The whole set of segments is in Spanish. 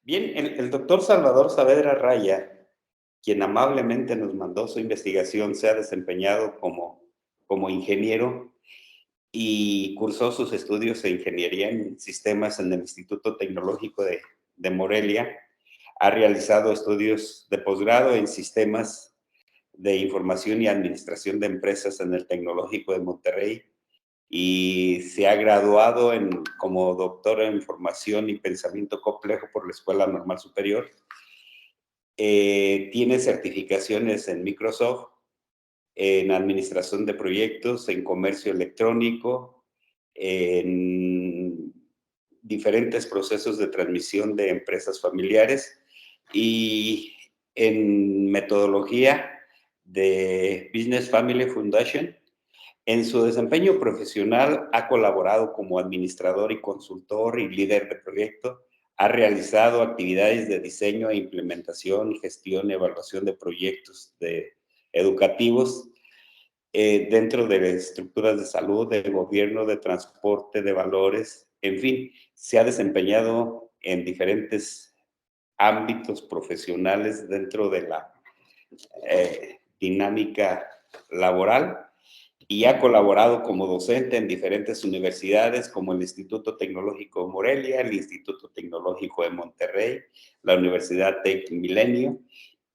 Bien, el doctor Salvador Saavedra Raya, quien amablemente nos mandó su investigación, se ha desempeñado como ingeniero y cursó sus estudios de ingeniería en sistemas en el Instituto Tecnológico de Morelia. Ha realizado estudios de posgrado en sistemas de información y administración de empresas en el Tecnológico de Monterrey y se ha graduado como doctor en formación y pensamiento complejo por la Escuela Normal Superior. Tiene certificaciones en Microsoft, en administración de proyectos, en comercio electrónico, en diferentes procesos de transmisión de empresas familiares y en metodología de Business Family Foundation. En su desempeño profesional ha colaborado como administrador y consultor y líder de proyecto. Ha realizado actividades de diseño e implementación, gestión y evaluación de proyectos educativos dentro de estructuras de salud, de gobierno, de transporte, de valores. En fin, se ha desempeñado en diferentes ámbitos profesionales dentro de la dinámica laboral y ha colaborado como docente en diferentes universidades como el Instituto Tecnológico de Morelia, el Instituto Tecnológico de Monterrey, la Universidad Tec Milenio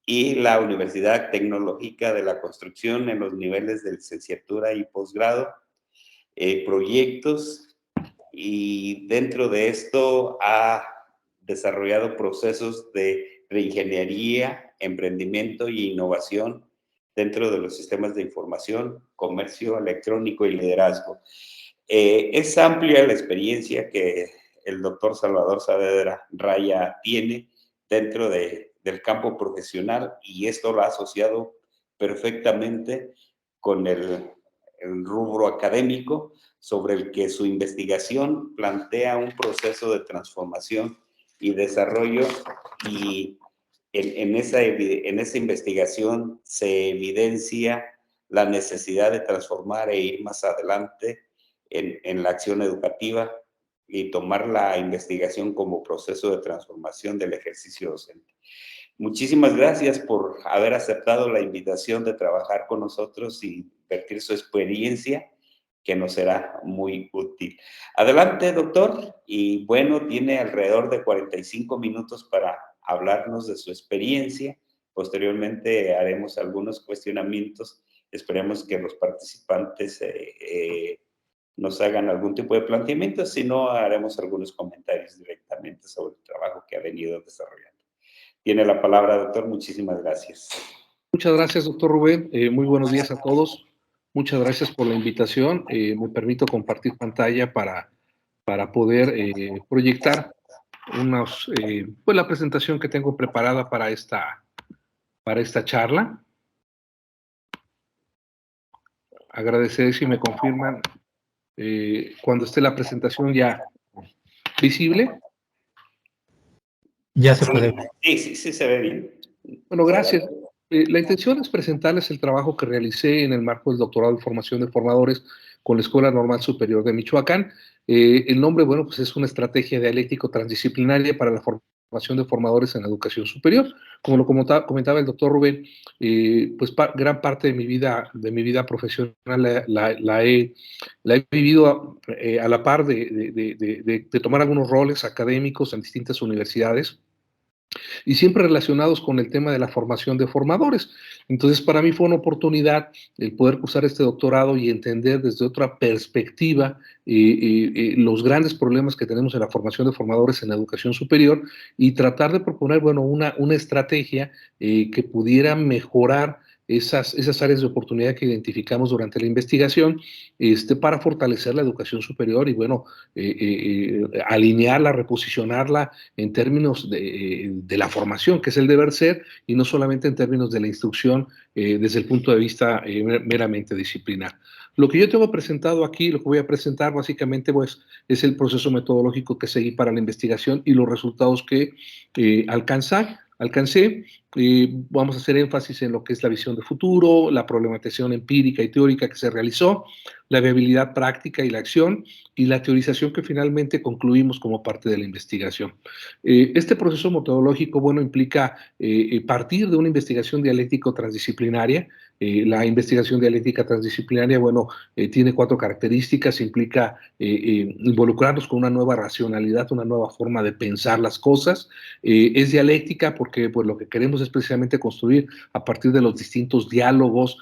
y la Universidad Tecnológica de la Construcción en los niveles de licenciatura y posgrado, proyectos, y dentro de esto ha desarrollado procesos de reingeniería, emprendimiento e innovación dentro de los sistemas de información, comercio electrónico y liderazgo. Es amplia la experiencia que el doctor Salvador Saavedra Raya tiene dentro del campo profesional y esto lo ha asociado perfectamente con el rubro académico sobre el que su investigación plantea un proceso de transformación y desarrollo y en esa investigación se evidencia la necesidad de transformar e ir más adelante en la acción educativa y tomar la investigación como proceso de transformación del ejercicio docente. Muchísimas gracias por haber aceptado la invitación de trabajar con nosotros y vertir su experiencia, que nos será muy útil. Adelante, doctor, y bueno, tiene alrededor de 45 minutos para hablarnos de su experiencia. Posteriormente haremos algunos cuestionamientos. Esperemos que los participantes nos hagan algún tipo de planteamiento, si no, haremos algunos comentarios directamente sobre el trabajo que ha venido desarrollando. Tiene la palabra, doctor. Muchísimas gracias. Muchas gracias, doctor Rubén. Muy buenos días a todos. Muchas gracias por la invitación. Me permito compartir pantalla para poder proyectar pues la presentación que tengo preparada para esta charla. Agradecer si me confirman cuando esté la presentación ya visible. Ya se puede ver. Sí, se ve bien. Bueno, gracias. La intención es presentarles el trabajo que realicé en el marco del doctorado en formación de formadores con la Escuela Normal Superior de Michoacán. El nombre, bueno, pues es una estrategia dialéctico-transdisciplinaria para la formación de formadores en la educación superior. Como lo comentaba el doctor Rubén, pues gran parte de mi vida profesional la he vivido a la par de tomar algunos roles académicos en distintas universidades, y siempre relacionados con el tema de la formación de formadores. Entonces, para mí fue una oportunidad el poder cursar este doctorado y entender desde otra perspectiva los grandes problemas que tenemos en la formación de formadores en la educación superior y tratar de proponer, bueno, una estrategia que pudiera mejorar esas áreas de oportunidad que identificamos durante la investigación para fortalecer la educación superior y, bueno, alinearla, reposicionarla en términos de la formación, que es el deber ser, y no solamente en términos de la instrucción desde el punto de vista meramente disciplinar. Lo que yo tengo presentado aquí, lo que voy a presentar básicamente, pues, es el proceso metodológico que seguí para la investigación y los resultados que alcancé. Vamos a hacer énfasis en lo que es la visión de futuro, la problematización empírica y teórica que se realizó, la viabilidad práctica y la acción, y la teorización que finalmente concluimos como parte de la investigación. Este proceso metodológico, bueno, implica partir de una investigación dialéctico-transdisciplinaria. La investigación dialéctica transdisciplinaria, bueno, tiene 4 características: implica involucrarnos con una nueva racionalidad, una nueva forma de pensar las cosas. Es dialéctica porque pues, lo que queremos es precisamente construir a partir de los distintos diálogos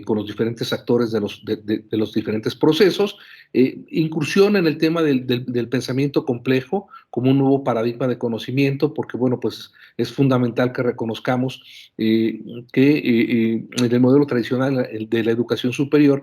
con los diferentes actores de los diferentes procesos. Incursión en el tema del pensamiento complejo como un nuevo paradigma de conocimiento, porque bueno, pues es fundamental que reconozcamos que en el modelo tradicional de la educación superior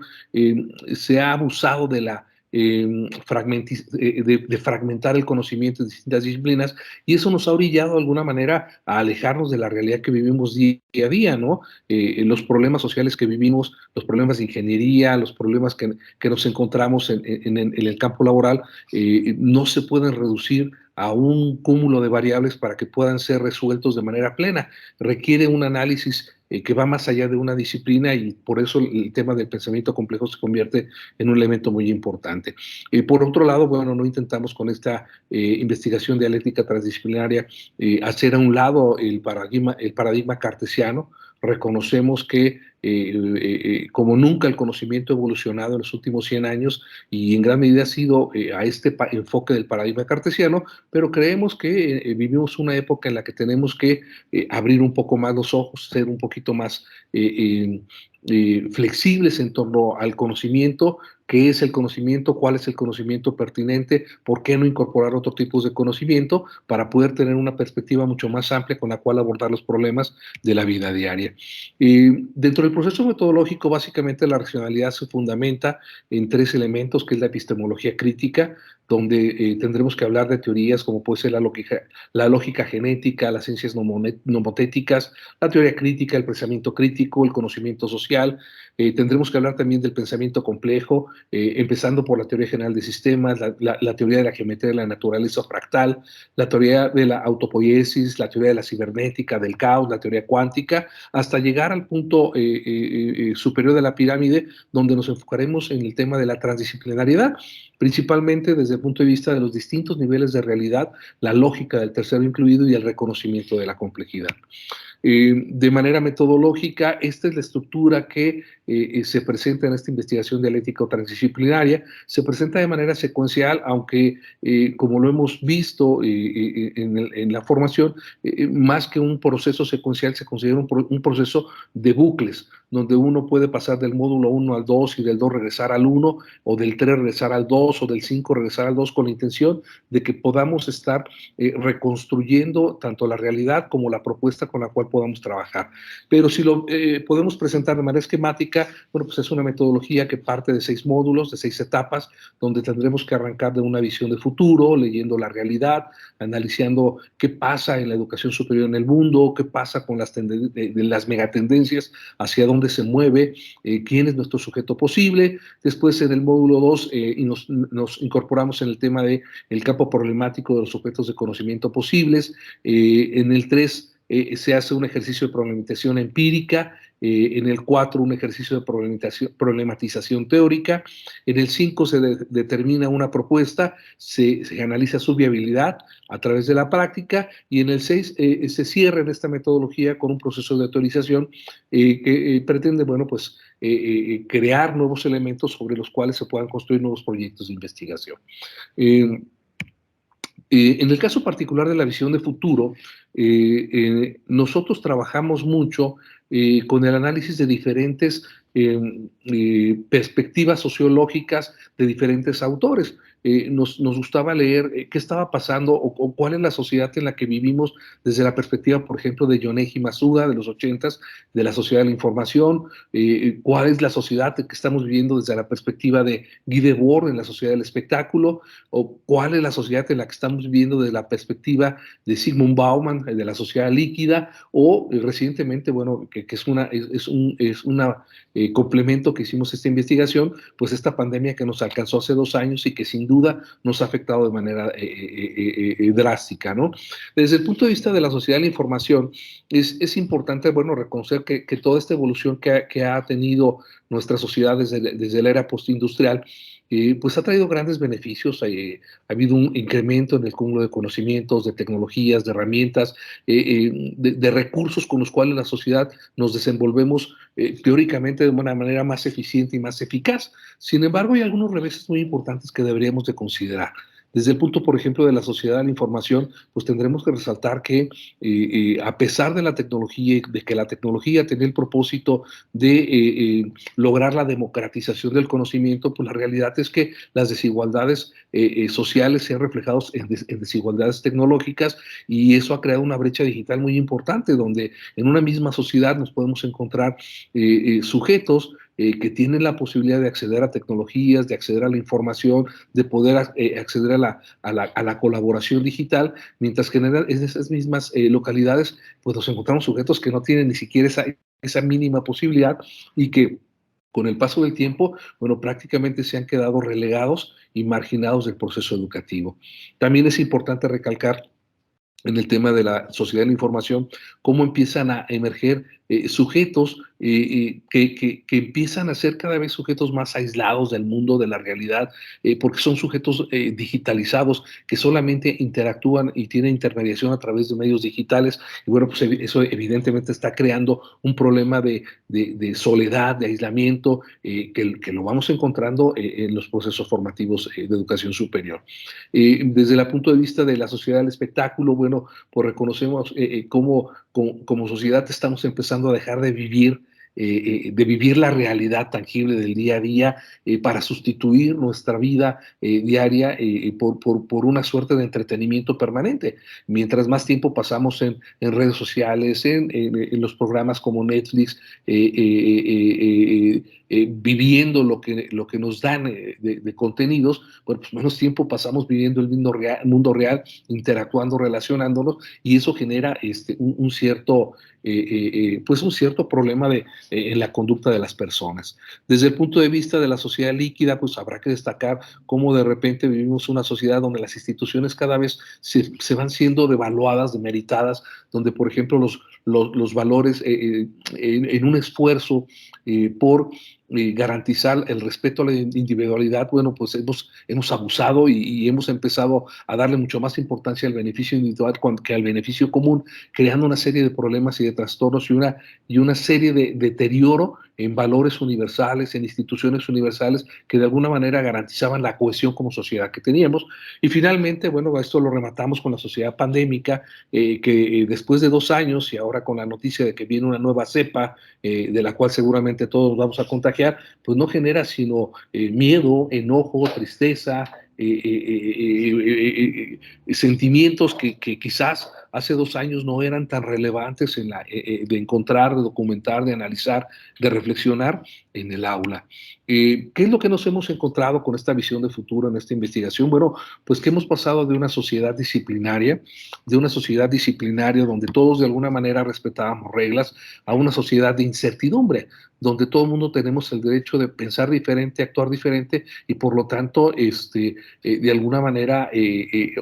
se ha abusado de la de fragmentar el conocimiento en distintas disciplinas, y eso nos ha orillado de alguna manera a alejarnos de la realidad que vivimos día a día, ¿no? Los problemas sociales que vivimos, los problemas de ingeniería, los problemas que nos encontramos en el campo laboral, no se pueden reducir a un cúmulo de variables para que puedan ser resueltos de manera plena. Requiere un análisis que va más allá de una disciplina, y por eso el tema del pensamiento complejo se convierte en un elemento muy importante. Por otro lado, bueno, no intentamos con esta investigación dialéctica transdisciplinaria hacer a un lado el paradigma cartesiano. Reconocemos que como nunca el conocimiento ha evolucionado en los últimos 100 años, y en gran medida ha sido a este enfoque del paradigma cartesiano, pero creemos que vivimos una época en la que tenemos que abrir un poco más los ojos, ser un poquito más flexibles en torno al conocimiento. ¿Qué es el conocimiento? ¿Cuál es el conocimiento pertinente? ¿Por qué no incorporar otros tipos de conocimiento para poder tener una perspectiva mucho más amplia con la cual abordar los problemas de la vida diaria? Dentro del proceso metodológico, básicamente la racionalidad se fundamenta en 3 elementos, que es la epistemología crítica, donde tendremos que hablar de teorías como puede ser la lógica genética, las ciencias nomotéticas, la teoría crítica, el pensamiento crítico, el conocimiento social. Tendremos que hablar también del pensamiento complejo, empezando por la teoría general de sistemas, la teoría de la geometría de la naturaleza fractal, la teoría de la autopoiesis, la teoría de la cibernética, del caos, la teoría cuántica, hasta llegar al punto superior de la pirámide, donde nos enfocaremos en el tema de la transdisciplinariedad, principalmente desde el punto de vista de los distintos niveles de realidad, la lógica del tercero incluido y el reconocimiento de la complejidad. De manera metodológica, esta es la estructura que se presenta en esta investigación dialéctica transdisciplinaria. Se presenta de manera secuencial, aunque como lo hemos visto en la formación, más que un proceso secuencial, se considera un proceso de bucles, donde uno puede pasar del módulo 1 al 2 y del 2 regresar al 1, o del 3 regresar al 2, o del 5 regresar al 2, con la intención de que podamos estar reconstruyendo tanto la realidad como la propuesta con la cual podamos trabajar. Pero si lo podemos presentar de manera esquemática, bueno, pues es una metodología que parte de 6 módulos, de 6 etapas, donde tendremos que arrancar de una visión de futuro, leyendo la realidad, analizando qué pasa en la educación superior en el mundo, qué pasa con las megatendencias, hacia dónde se mueve, quién es nuestro sujeto posible. Después, en el módulo 2, y nos incorporamos en el tema del campo problemático de los sujetos de conocimiento posibles. En el 3, se hace un ejercicio de problematización empírica. En el 4, un ejercicio de problematización teórica. En el 5, se determina una propuesta, se analiza su viabilidad a través de la práctica, y en el 6 se cierra en esta metodología con un proceso de autorización que pretende, bueno, pues crear nuevos elementos sobre los cuales se puedan construir nuevos proyectos de investigación. En el caso particular de la visión de futuro, nosotros trabajamos mucho con el análisis de diferentes perspectivas sociológicas de diferentes autores. Nos gustaba leer qué estaba pasando o cuál es la sociedad en la que vivimos desde la perspectiva, por ejemplo, de Yoneji Masuda, de los 80s, de la sociedad de la información, cuál es la sociedad que estamos viviendo desde la perspectiva de Guy Debord en la sociedad del espectáculo, o cuál es la sociedad en la que estamos viviendo desde la perspectiva de Zygmunt Bauman información de la sociedad líquida, o recientemente, bueno, que es una complemento que hicimos esta investigación, pues esta pandemia que nos alcanzó hace 2 años y que sin duda nos ha afectado de manera drástica, ¿no? Desde el punto de vista de la sociedad de la información, es importante, bueno, reconocer que toda esta evolución que ha tenido nuestra sociedad desde la era postindustrial, pues ha traído grandes beneficios. Ha habido un incremento en el cúmulo de conocimientos, de tecnologías, de herramientas, de recursos con los cuales la sociedad nos desenvolvemos teóricamente de una manera más eficiente y más eficaz. Sin embargo, hay algunos reveses muy importantes que deberíamos de considerar. Desde el punto, por ejemplo, de la sociedad de la información, pues tendremos que resaltar que a pesar de la tecnología, de que la tecnología tenía el propósito de lograr la democratización del conocimiento, pues la realidad es que las desigualdades sociales se han reflejado en desigualdades tecnológicas, y eso ha creado una brecha digital muy importante, donde en una misma sociedad nos podemos encontrar sujetos que tienen la posibilidad de acceder a tecnologías, de acceder a la información, de poder acceder a la colaboración digital, mientras que en esas mismas localidades pues nos encontramos sujetos que no tienen ni siquiera esa mínima posibilidad, y que con el paso del tiempo, bueno, prácticamente se han quedado relegados y marginados del proceso educativo. También es importante recalcar en el tema de la sociedad de la información, cómo empiezan a emerger sujetos que empiezan a ser cada vez sujetos más aislados del mundo, de la realidad, porque son sujetos digitalizados que solamente interactúan y tienen intermediación a través de medios digitales. Y bueno, pues eso evidentemente está creando un problema de soledad, de aislamiento, que lo vamos encontrando en los procesos formativos de educación superior. Desde el punto de vista de la sociedad del espectáculo, bueno, pues reconocemos cómo como sociedad estamos empezando a dejar de vivir la realidad tangible del día a día para sustituir nuestra vida diaria por una suerte de entretenimiento permanente. Mientras más tiempo pasamos en redes sociales, en los programas como Netflix, viviendo lo que nos dan de contenidos, bueno, pues menos tiempo pasamos viviendo el mundo real, interactuando, relacionándonos, y eso genera un cierto pues un cierto problema en la conducta de las personas. Desde el punto de vista de la sociedad líquida, pues habrá que destacar cómo de repente vivimos una sociedad donde las instituciones cada vez se van siendo devaluadas, demeritadas, donde por ejemplo los valores en un esfuerzo por garantizar el respeto a la individualidad, bueno, pues hemos abusado y hemos empezado a darle mucho más importancia al beneficio individual que al beneficio común, creando una serie de problemas y de trastornos y una serie de deterioro en valores universales, en instituciones universales que de alguna manera garantizaban la cohesión como sociedad que teníamos. Y finalmente, bueno, esto lo rematamos con la sociedad pandémica, que después de 2 años y ahora con la noticia de que viene una nueva cepa, de la cual seguramente todos vamos a contagiar, pues no genera sino miedo, enojo, tristeza, sentimientos que quizás hace 2 años no eran tan relevantes de encontrar, de documentar, de analizar, de reflexionar en el aula. ¿Qué es lo que nos hemos encontrado con esta visión de futuro en esta investigación? Bueno, pues que hemos pasado de una sociedad disciplinaria, donde todos de alguna manera respetábamos reglas, a una sociedad de incertidumbre, donde todo el mundo tenemos el derecho de pensar diferente, actuar diferente, y por lo tanto, de alguna manera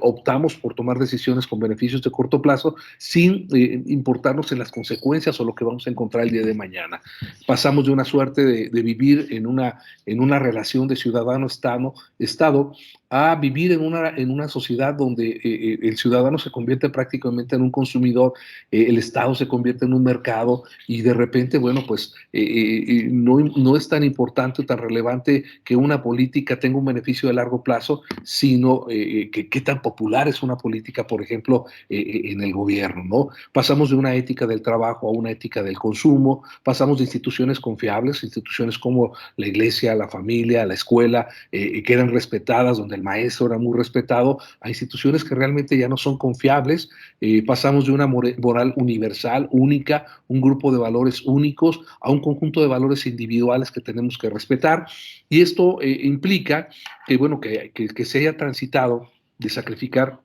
optamos por tomar decisiones con beneficios de corto plazo sin importarnos en las consecuencias o lo que vamos a encontrar el día de mañana. Pasamos de una suerte de vivir en una relación de ciudadano-estado a vivir en una sociedad donde el ciudadano se convierte prácticamente en un consumidor, el Estado se convierte en un mercado, y de repente, bueno, pues no es tan importante o tan relevante que una política tenga un beneficio de largo plazo, sino qué tan popular es una política, por ejemplo, en el gobierno, ¿no? Pasamos de una ética del trabajo a una ética del consumo, pasamos de instituciones confiables, instituciones como la iglesia, la familia, la escuela, que eran respetadas, donde el maestro era muy respetado, a instituciones que realmente ya no son confiables. Pasamos de una moral universal, única, un grupo de valores únicos, a un conjunto de valores individuales que tenemos que respetar, y esto implica que, bueno, que se haya transitado de sacrificar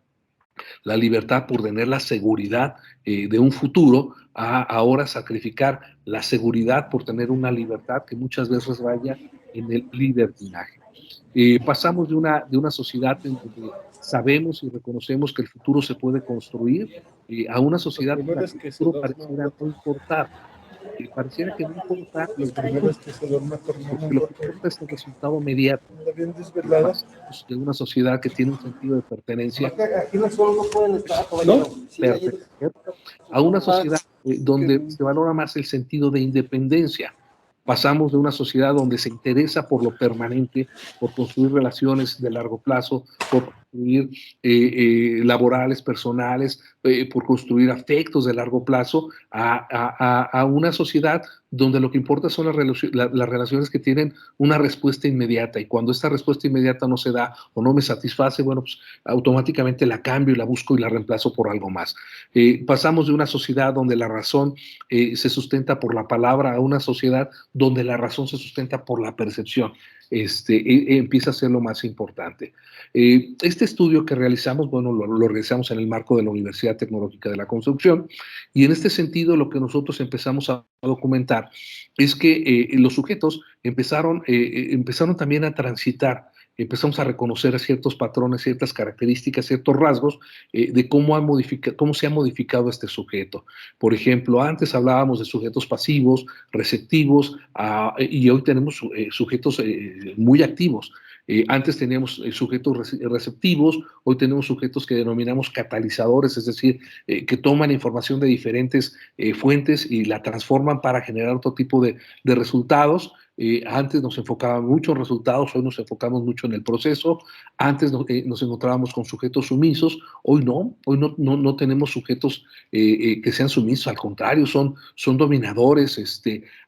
la libertad por tener la seguridad de un futuro, a ahora sacrificar la seguridad por tener una libertad que muchas veces vaya en el libertinaje. Pasamos de una sociedad en donde sabemos y reconocemos que el futuro se puede construir, a una Los sociedad en la primeros que el que se futuro duerman pareciera no gotas. importar. Pareciera que no importa Los el futuro, primeros que se duerman porque tornaron lo que gotas. importa es el resultado inmediato. Anda bien desvelada. Pasamos de una sociedad que tiene un sentido de pertenencia Aquí no solo no pueden estar, caballero. Sí, ahí pertenecer a una sociedad donde que se valora más el sentido de independencia. Pasamos de una sociedad donde se interesa por lo permanente, por construir relaciones de largo plazo, por construir laborales, personales, por construir afectos de largo plazo, a una sociedad donde lo que importa son las relaciones que tienen una respuesta inmediata, y cuando esta respuesta inmediata no se da o no me satisface, bueno, pues automáticamente la cambio y la busco y la reemplazo por algo más. Pasamos de una sociedad donde la razón se sustenta por la palabra a una sociedad donde la razón se sustenta por la percepción. Empieza a ser lo más importante. Este estudio que realizamos, bueno, lo realizamos en el marco de la Universidad Tecnológica de la Construcción, y en este sentido lo que nosotros empezamos a documentar es que los sujetos empezaron también a transitar, empezamos a reconocer ciertos patrones, ciertas características, ciertos rasgos de cómo se ha modificado este sujeto. Por ejemplo, antes hablábamos de sujetos pasivos, receptivos, y hoy tenemos sujetos muy activos. Antes teníamos sujetos receptivos, hoy tenemos sujetos que denominamos catalizadores, es decir, que toman información de diferentes fuentes y la transforman para generar otro tipo de resultados. Antes nos enfocaban mucho en resultados, hoy nos enfocamos mucho en el proceso. Antes nos encontrábamos con sujetos sumisos, hoy no tenemos sujetos que sean sumisos, al contrario, son dominadores.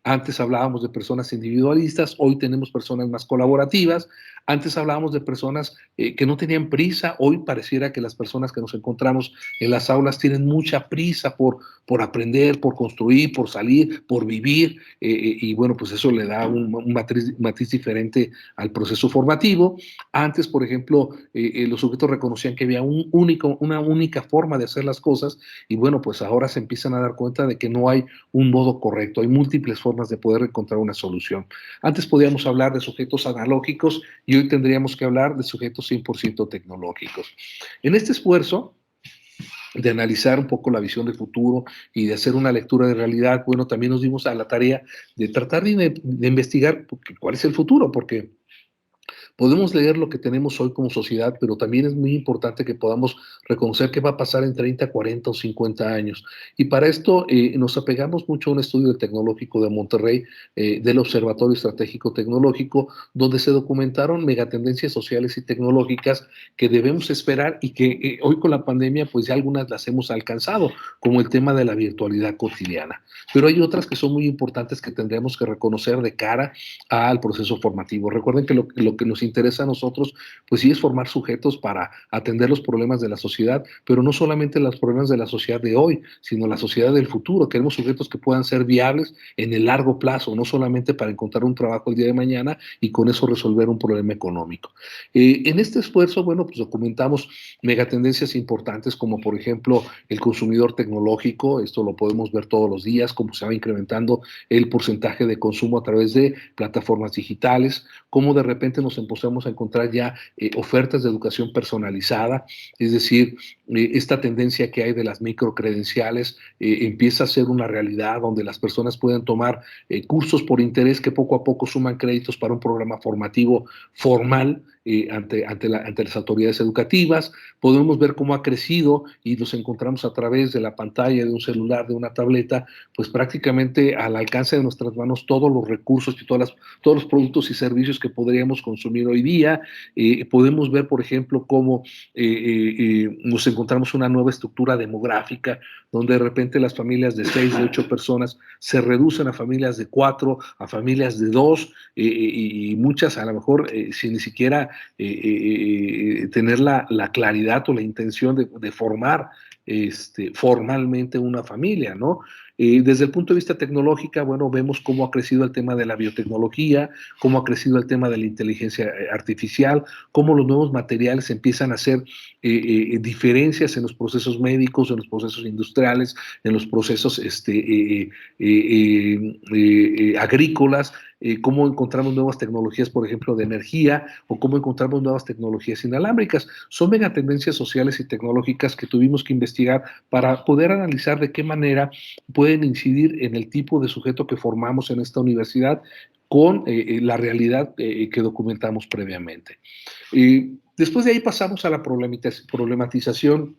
Antes hablábamos de personas individualistas, hoy tenemos personas más colaborativas. Antes hablábamos de personas que no tenían prisa, hoy pareciera que las personas que nos encontramos en las aulas tienen mucha prisa por aprender, por construir, por salir, por vivir, y bueno, pues eso le da un matiz diferente al proceso formativo. Antes, por ejemplo, los sujetos reconocían que había una única forma de hacer las cosas, y bueno, pues ahora se empiezan a dar cuenta de que no hay un modo correcto, hay múltiples formas de poder encontrar una solución. Antes podíamos hablar de sujetos analógicos y hoy tendríamos que hablar de sujetos 100% tecnológicos. En este esfuerzo de analizar un poco la visión de futuro y de hacer una lectura de realidad, bueno, también nos dimos a la tarea de tratar de investigar cuál es el futuro, porque podemos leer lo que tenemos hoy como sociedad, pero también es muy importante que podamos reconocer qué va a pasar en 30, 40 o 50 años. Y para esto nos apegamos mucho a un estudio tecnológico de Monterrey, del Observatorio Estratégico Tecnológico, donde se documentaron megatendencias sociales y tecnológicas que debemos esperar y que hoy con la pandemia pues ya algunas las hemos alcanzado, como el tema de la virtualidad cotidiana. Pero hay otras que son muy importantes que tendremos que reconocer de cara al proceso formativo. Recuerden que lo que nos interesa a nosotros, pues sí es formar sujetos para atender los problemas de la sociedad, pero no solamente los problemas de la sociedad de hoy, sino la sociedad del futuro. Queremos sujetos que puedan ser viables en el largo plazo, no solamente para encontrar un trabajo el día de mañana y con eso resolver un problema económico. En este esfuerzo, bueno, pues documentamos megatendencias importantes como por ejemplo el consumidor tecnológico. Esto lo podemos ver todos los días, cómo se va incrementando el porcentaje de consumo a través de plataformas digitales, cómo de repente nos empezamos a encontrar ya ofertas de educación personalizada, es decir, esta tendencia que hay de las microcredenciales empieza a ser una realidad donde las personas pueden tomar cursos por interés que poco a poco suman créditos para un programa formativo formal ante las autoridades educativas. Podemos ver cómo ha crecido y nos encontramos a través de la pantalla de un celular, de una tableta, pues prácticamente al alcance de nuestras manos todos los recursos y todos los productos y servicios que podríamos consumir hoy día. Podemos ver, por ejemplo, cómo nos encontramos una nueva estructura demográfica, donde de repente las familias de 6, de 8 personas se reducen a familias de 4, a familias de 2, y muchas a lo mejor sin ni siquiera tener la claridad o la intención de formar formalmente una familia, ¿no? Desde el punto de vista tecnológico, bueno, vemos cómo ha crecido el tema de la biotecnología, cómo ha crecido el tema de la inteligencia artificial, cómo los nuevos materiales empiezan a hacer diferencias en los procesos médicos, en los procesos industriales, en los procesos agrícolas, cómo encontramos nuevas tecnologías, por ejemplo, de energía, o cómo encontramos nuevas tecnologías inalámbricas. Son megatendencias sociales y tecnológicas que tuvimos que investigar para poder analizar de qué manera pueden incidir en el tipo de sujeto que formamos en esta universidad con la realidad que documentamos previamente. Después de ahí pasamos a la problematización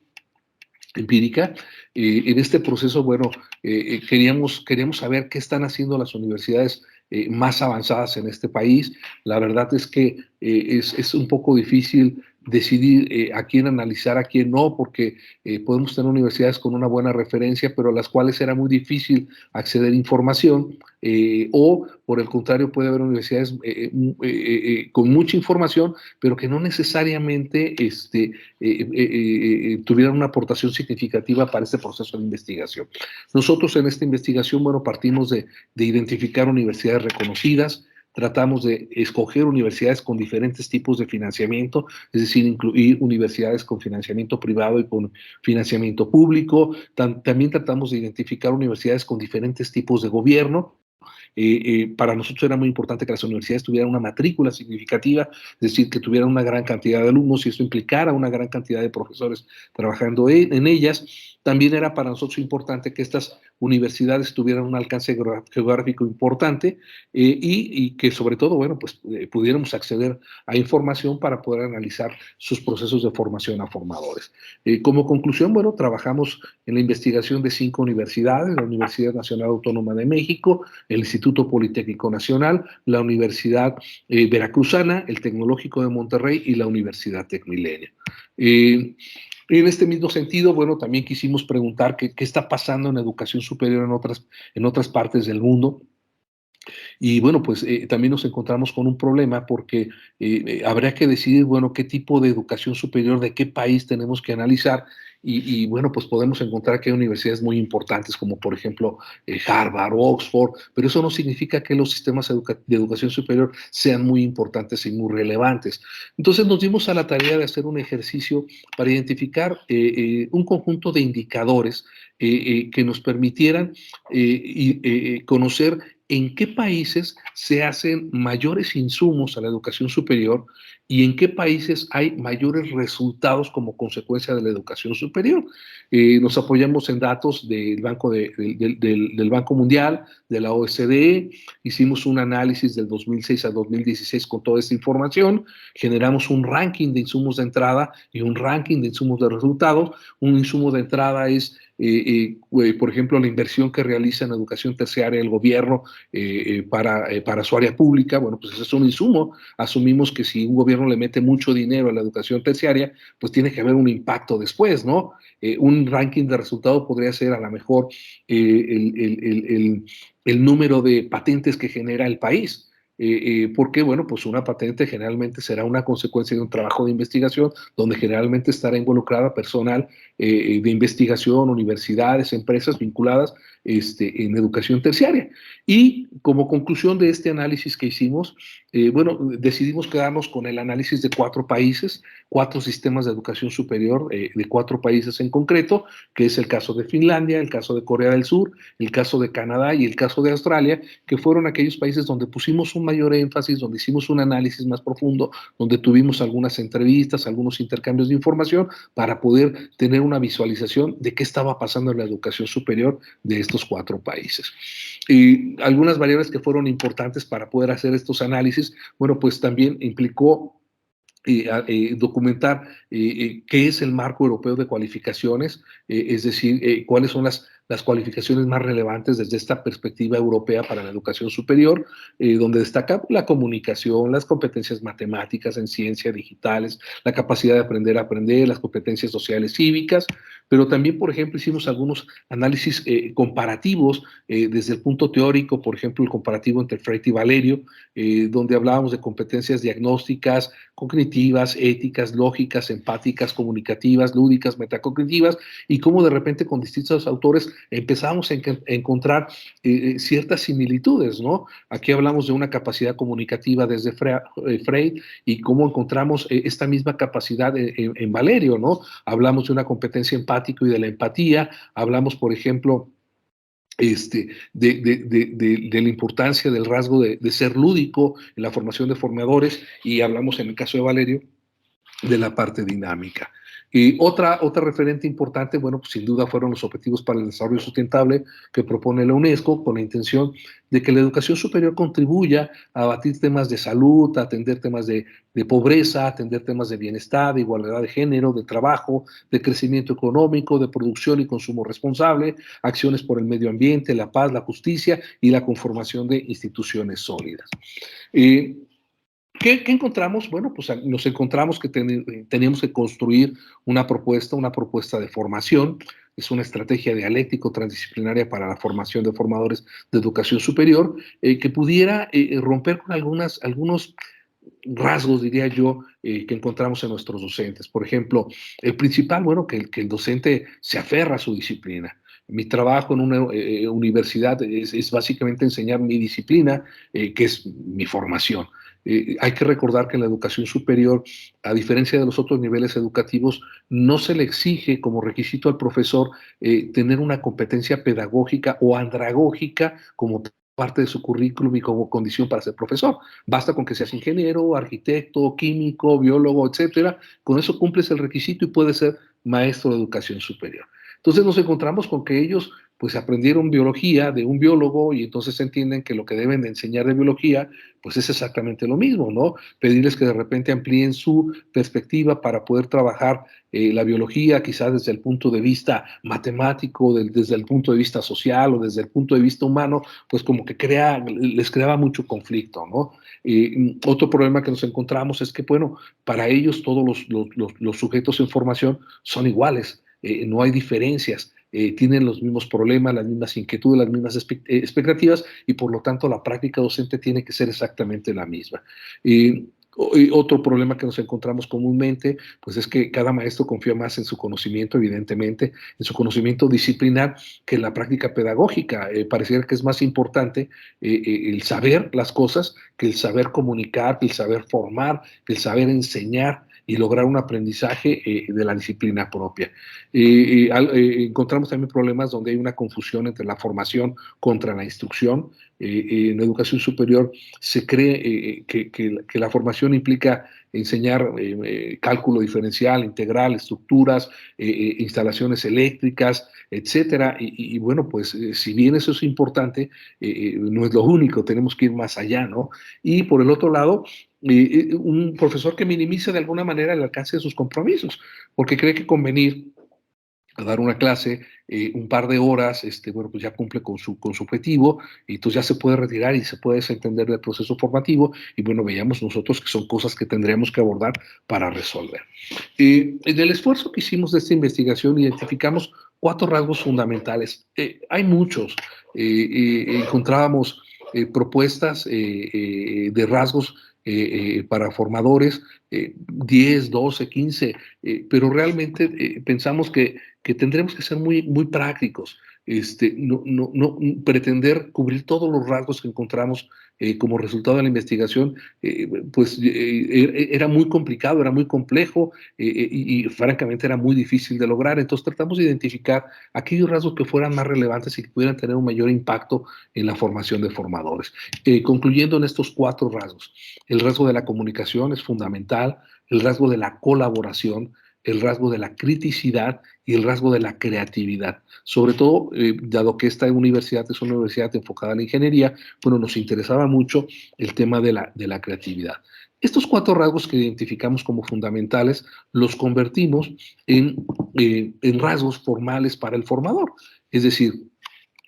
empírica. En este proceso, bueno, queríamos saber qué están haciendo las universidades más avanzadas en este país. La verdad es que es un poco difícil decidir a quién analizar, a quién no, porque podemos tener universidades con una buena referencia, pero a las cuales era muy difícil acceder a información, o por el contrario puede haber universidades con mucha información, pero que no necesariamente tuvieran una aportación significativa para este proceso de investigación. Nosotros en esta investigación, bueno, partimos de identificar universidades reconocidas, tratamos de escoger universidades con diferentes tipos de financiamiento, es decir, incluir universidades con financiamiento privado y con financiamiento público. También tratamos de identificar universidades con diferentes tipos de gobierno. Para nosotros era muy importante que las universidades tuvieran una matrícula significativa, es decir, que tuvieran una gran cantidad de alumnos y esto implicara una gran cantidad de profesores trabajando en ellas. También era para nosotros importante que estas universidades tuvieran un alcance geográfico importante y que sobre todo, bueno, pues pudiéramos acceder a información para poder analizar sus procesos de formación a formadores. Como conclusión, bueno, trabajamos en la investigación de 5 universidades: la Universidad Nacional Autónoma de México, el Instituto Politécnico Nacional, la Universidad Veracruzana, el Tecnológico de Monterrey y la Universidad Tecmilenio. En este mismo sentido, bueno, también quisimos preguntar qué está pasando en educación superior en otras partes del mundo. Y bueno, pues también nos encontramos con un problema porque habría que decidir, bueno, qué tipo de educación superior, de qué país tenemos que analizar. Y bueno, pues podemos encontrar que hay universidades muy importantes como por ejemplo Harvard o Oxford, pero eso no significa que los sistemas de educación superior sean muy importantes y muy relevantes. Entonces nos dimos a la tarea de hacer un ejercicio para identificar un conjunto de indicadores que nos permitieran conocer en qué países se hacen mayores insumos a la educación superior y en qué países hay mayores resultados como consecuencia de la educación superior. Nos apoyamos en datos del Banco Mundial, de la OSDE, hicimos un análisis del 2006 a 2016 con toda esta información, generamos un ranking de insumos de entrada y un ranking de insumos de resultados. Un insumo de entrada es por ejemplo, la inversión que realiza en educación terciaria el gobierno para su área pública. Bueno, pues ese es un insumo. Asumimos que si un gobierno le mete mucho dinero a la educación terciaria, pues tiene que haber un impacto después, ¿no? Un ranking de resultados podría ser a lo mejor el número de patentes que genera el país. Porque, bueno, pues una patente generalmente será una consecuencia de un trabajo de investigación donde generalmente estará involucrada personal de investigación, universidades, empresas vinculadas en educación terciaria. Y como conclusión de este análisis que hicimos, bueno, decidimos quedarnos con el análisis de 4 países, 4 sistemas de educación superior de 4 países en concreto, que es el caso de Finlandia, el caso de Corea del Sur, el caso de Canadá y el caso de Australia, que fueron aquellos países donde pusimos un mayor énfasis, donde hicimos un análisis más profundo, donde tuvimos algunas entrevistas, algunos intercambios de información para poder tener una visualización de qué estaba pasando en la educación superior de estos 4 países. Y algunas variables que fueron importantes para poder hacer estos análisis, bueno, pues también implicó documentar qué es el marco europeo de cualificaciones, es decir, cuáles son las cualificaciones más relevantes desde esta perspectiva europea para la educación superior, donde destaca la comunicación, las competencias matemáticas en ciencia, digitales, la capacidad de aprender a aprender, las competencias sociales cívicas, pero también, por ejemplo, hicimos algunos análisis comparativos desde el punto teórico, por ejemplo, el comparativo entre Freire y Valerio, donde hablábamos de competencias diagnósticas, cognitivas, éticas, lógicas, empáticas, comunicativas, lúdicas, metacognitivas, y cómo de repente con distintos autores empezamos a encontrar ciertas similitudes, ¿no? Aquí hablamos de una capacidad comunicativa desde Freud y cómo encontramos esta misma capacidad en Valerio, ¿no? Hablamos de una competencia empática y de la empatía, hablamos, por ejemplo, de la importancia del rasgo de ser lúdico en la formación de formadores, y hablamos en el caso de Valerio de la parte dinámica. Y otra referente importante, bueno, pues sin duda fueron los Objetivos para el Desarrollo Sustentable que propone la UNESCO, con la intención de que la educación superior contribuya a abatir temas de salud, a atender temas de pobreza, a atender temas de bienestar, de igualdad de género, de trabajo, de crecimiento económico, de producción y consumo responsable, acciones por el medio ambiente, la paz, la justicia y la conformación de instituciones sólidas. ¿Qué encontramos? Bueno, pues nos encontramos que teníamos que construir una propuesta de formación. Es una estrategia dialéctico-transdisciplinaria para la formación de formadores de educación superior, que pudiera romper con algunos rasgos, diría yo, que encontramos en nuestros docentes. Por ejemplo, el principal, bueno, que el docente se aferra a su disciplina. Mi trabajo en una universidad es básicamente enseñar mi disciplina, que es mi formación. Hay que recordar que en la educación superior, a diferencia de los otros niveles educativos, no se le exige como requisito al profesor tener una competencia pedagógica o andragógica como parte de su currículum y como condición para ser profesor. Basta con que seas ingeniero, arquitecto, químico, biólogo, etcétera. Con eso cumples el requisito y puedes ser maestro de educación superior. Entonces nos encontramos con que ellos pues aprendieron biología de un biólogo y entonces entienden que lo que deben de enseñar de biología pues es exactamente lo mismo, ¿no? Pedirles que de repente amplíen su perspectiva para poder trabajar la biología quizás desde el punto de vista matemático, desde el punto de vista social o desde el punto de vista humano, pues como que les creaba mucho conflicto, ¿no? Otro problema que nos encontramos es que, bueno, para ellos todos los sujetos en formación son iguales, no hay diferencias. Tienen los mismos problemas, las mismas inquietudes, las mismas expectativas, y por lo tanto la práctica docente tiene que ser exactamente la misma. Otro problema que nos encontramos comúnmente, pues es que cada maestro confía más en su conocimiento, evidentemente, en su conocimiento disciplinar que en la práctica pedagógica. Pareciera que es más importante el saber las cosas que el saber comunicar, que el saber formar, que el saber enseñar y lograr un aprendizaje de la disciplina propia. Encontramos también problemas donde hay una confusión entre la formación contra la instrucción. En la educación superior se cree que la formación implica enseñar cálculo diferencial, integral, estructuras, instalaciones eléctricas, etcétera. Y bueno, pues si bien eso es importante, no es lo único, tenemos que ir más allá, ¿no? Y por el otro lado, un profesor que minimiza de alguna manera el alcance de sus compromisos, porque cree que convenir a dar una clase un par de horas, bueno, pues ya cumple con su objetivo, y entonces ya se puede retirar y se puede desentender del proceso formativo, y bueno, veíamos nosotros que son cosas que tendríamos que abordar para resolver. En el esfuerzo que hicimos de esta investigación, identificamos 4 rasgos fundamentales. Hay muchos. Encontrábamos propuestas de rasgos para formadores, 10, 12, 15, pero realmente pensamos que tendremos que ser muy, muy prácticos, no pretender cubrir todos los rasgos que encontramos como resultado de la investigación, pues era muy complicado, era muy complejo, y francamente era muy difícil de lograr. Entonces tratamos de identificar aquellos rasgos que fueran más relevantes y que pudieran tener un mayor impacto en la formación de formadores. Concluyendo en estos 4 rasgos: el rasgo de la comunicación es fundamental, el rasgo de la colaboración, el rasgo de la criticidad y el rasgo de la creatividad. Sobre todo, dado que esta universidad es una universidad enfocada a la ingeniería, bueno, nos interesaba mucho el tema de la creatividad. Estos 4 rasgos que identificamos como fundamentales los convertimos en rasgos formales para el formador. Es decir,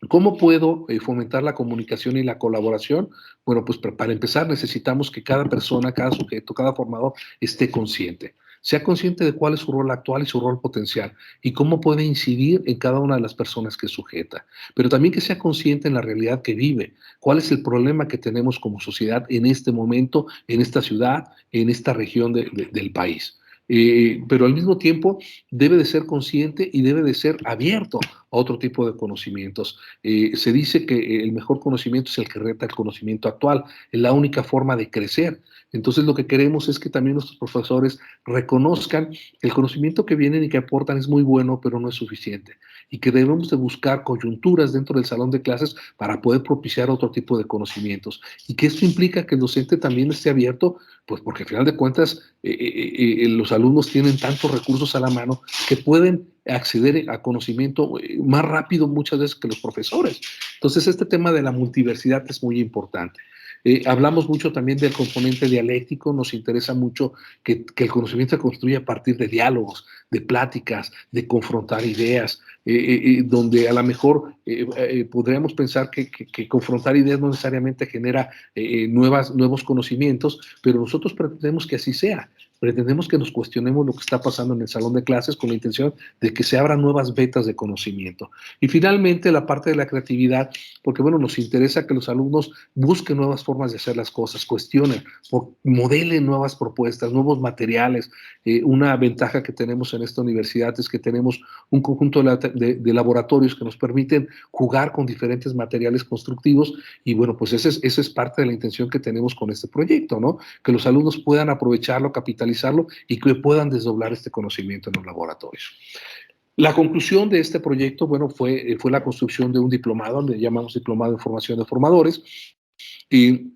¿cómo puedo fomentar la comunicación y la colaboración? Bueno, pues para empezar necesitamos que cada persona, cada sujeto, cada formador esté consciente. Sea consciente de cuál es su rol actual y su rol potencial y cómo puede incidir en cada una de las personas que sujeta. Pero también que sea consciente en la realidad que vive. ¿Cuál es el problema que tenemos como sociedad en este momento, en esta ciudad, en esta región del país? pero al mismo tiempo debe de ser consciente y debe de ser abierto a otro tipo de conocimientos. Se dice que el mejor conocimiento es el que reta el conocimiento actual, es la única forma de crecer. Entonces lo que queremos es que también nuestros profesores reconozcan que el conocimiento que vienen y que aportan es muy bueno, pero no es suficiente, y que debemos de buscar coyunturas dentro del salón de clases para poder propiciar otro tipo de conocimientos, y que esto implica que el docente también esté abierto, pues porque al final de cuentas los alumnos tienen tantos recursos a la mano que pueden acceder a conocimiento más rápido muchas veces que los profesores. Entonces este tema de la multiversidad es muy importante. Hablamos mucho también del componente dialéctico, nos interesa mucho que el conocimiento se construye a partir de diálogos, de pláticas, de confrontar ideas, donde a lo mejor podríamos pensar que confrontar ideas no necesariamente genera nuevos conocimientos, pero nosotros pretendemos que así sea. Pretendemos que nos cuestionemos lo que está pasando en el salón de clases con la intención de que se abran nuevas vetas de conocimiento. Y finalmente la parte de la creatividad, porque bueno, nos interesa que los alumnos busquen nuevas formas de hacer las cosas, cuestionen, modelen nuevas propuestas, nuevos materiales. Una ventaja que tenemos en esta universidad es que tenemos un conjunto de laboratorios que nos permiten jugar con diferentes materiales constructivos, y bueno, pues esa es parte de la intención que tenemos con este proyecto, ¿no? Que los alumnos puedan aprovecharlo, capitalizarlo y que puedan desdoblar este conocimiento en los laboratorios. La conclusión de este proyecto, bueno, fue la construcción de un diplomado, le llamamos Diplomado en Formación de Formadores, y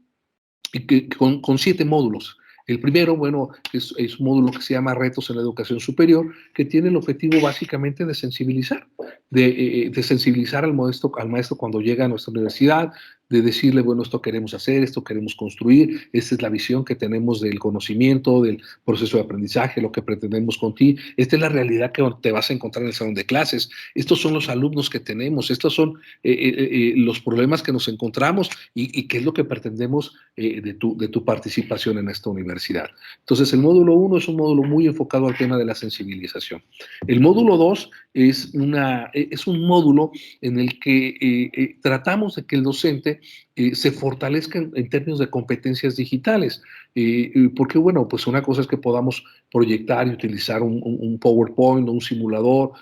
con 7 módulos. El primero, bueno, es un módulo que se llama Retos en la Educación Superior, que tiene el objetivo básicamente de sensibilizar, de sensibilizar al maestro cuando llega a nuestra universidad, de decirle, bueno, esto queremos hacer, esto queremos construir, esta es la visión que tenemos del conocimiento, del proceso de aprendizaje, lo que pretendemos con ti, esta es la realidad que te vas a encontrar en el salón de clases, estos son los alumnos que tenemos, estos son los problemas que nos encontramos y qué es lo que pretendemos de tu participación en esta universidad. Entonces, el módulo 1 es un módulo muy enfocado al tema de la sensibilización. El módulo 2 es un módulo en el que tratamos de que el docente se fortalezca en términos de competencias digitales. Porque, bueno, pues una cosa es que podamos proyectar y utilizar un PowerPoint o un simulador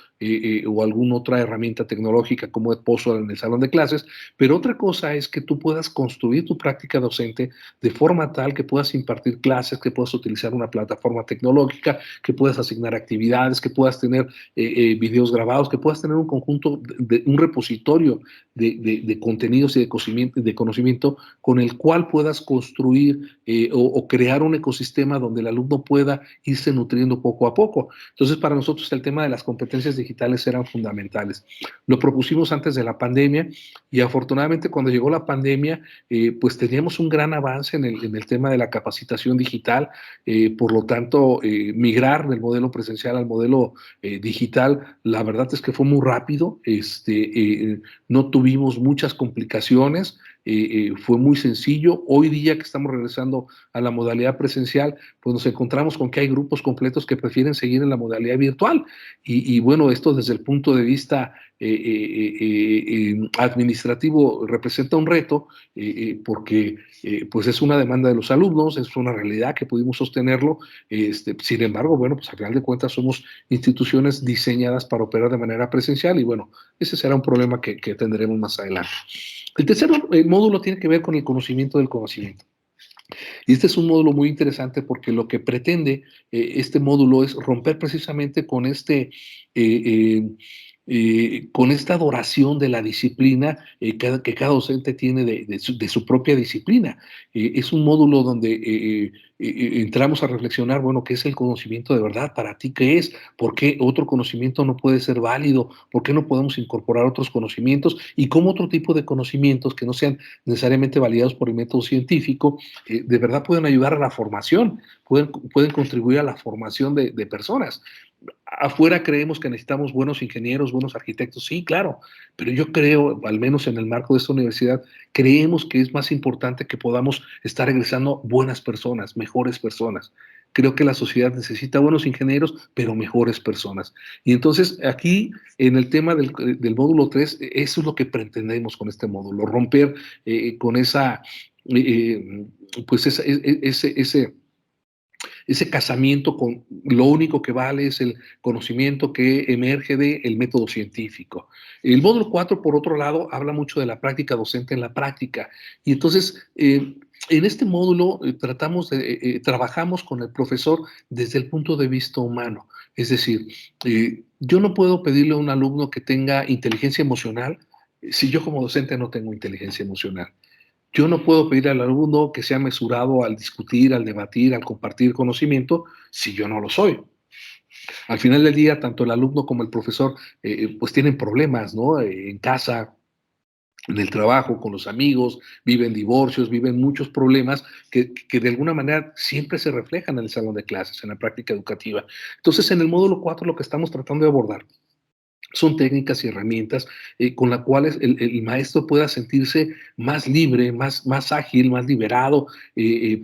o alguna otra herramienta tecnológica como Edpozo en el salón de clases, pero otra cosa es que tú puedas construir tu práctica docente de forma tal que puedas impartir clases, que puedas utilizar una plataforma tecnológica, que puedas asignar actividades, que puedas tener videos grabados, que puedas tener un conjunto, un repositorio de contenidos y de conocimiento con el cual puedas construir o crear un ecosistema donde el alumno pueda irse nutriendo poco a poco. Entonces, para nosotros el tema de las competencias digitales eran fundamentales. Lo propusimos antes de la pandemia y afortunadamente cuando llegó la pandemia, pues teníamos un gran avance en el tema de la capacitación digital. Por lo tanto, migrar del modelo presencial al modelo digital, la verdad es que fue muy rápido. No tuvimos muchas complicaciones. Fue muy sencillo. Hoy día que estamos regresando a la modalidad presencial, pues nos encontramos con que hay grupos completos que prefieren seguir en la modalidad virtual. Y bueno, esto desde el punto de vista administrativo representa un reto porque pues es una demanda de los alumnos, es una realidad que pudimos sostenerlo. Sin embargo, bueno, pues al final de cuentas somos instituciones diseñadas para operar de manera presencial y bueno, ese será un problema que tendremos más adelante. El tercer módulo tiene que ver con el conocimiento del conocimiento. Y este es un módulo muy interesante porque lo que pretende este módulo es romper precisamente con con esta adoración de la disciplina que cada docente tiene de su propia disciplina. Es un módulo donde entramos a reflexionar, bueno, ¿qué es el conocimiento de verdad? ¿Para ti qué es? ¿Por qué otro conocimiento no puede ser válido? ¿Por qué no podemos incorporar otros conocimientos? Y cómo otro tipo de conocimientos que no sean necesariamente validados por el método científico, de verdad pueden ayudar a la formación, pueden contribuir a la formación de personas. Afuera creemos que necesitamos buenos ingenieros, buenos arquitectos, sí, claro, pero yo creo, al menos en el marco de esta universidad, creemos que es más importante que podamos estar egresando buenas personas, mejores personas. Creo que la sociedad necesita buenos ingenieros, pero mejores personas. Y entonces aquí, en el tema del módulo 3, eso es lo que pretendemos con este módulo, romper con esa, pues ese ese casamiento con lo único que vale es el conocimiento que emerge del método científico. El módulo 4, por otro lado, habla mucho de la práctica docente en la práctica. Y entonces, en este módulo trabajamos con el profesor desde el punto de vista humano. Es decir, yo no puedo pedirle a un alumno que tenga inteligencia emocional si yo como docente no tengo inteligencia emocional. Yo no puedo pedir al alumno que sea mesurado al discutir, al debatir, al compartir conocimiento si yo no lo soy. Al final del día, tanto el alumno como el profesor pues tienen problemas, ¿no? En casa, en el trabajo, con los amigos, viven divorcios, viven muchos problemas que de alguna manera siempre se reflejan en el salón de clases, en la práctica educativa. Entonces, en el módulo 4 lo que estamos tratando de abordar son técnicas y herramientas con las cuales el maestro pueda sentirse más libre, más ágil, más liberado,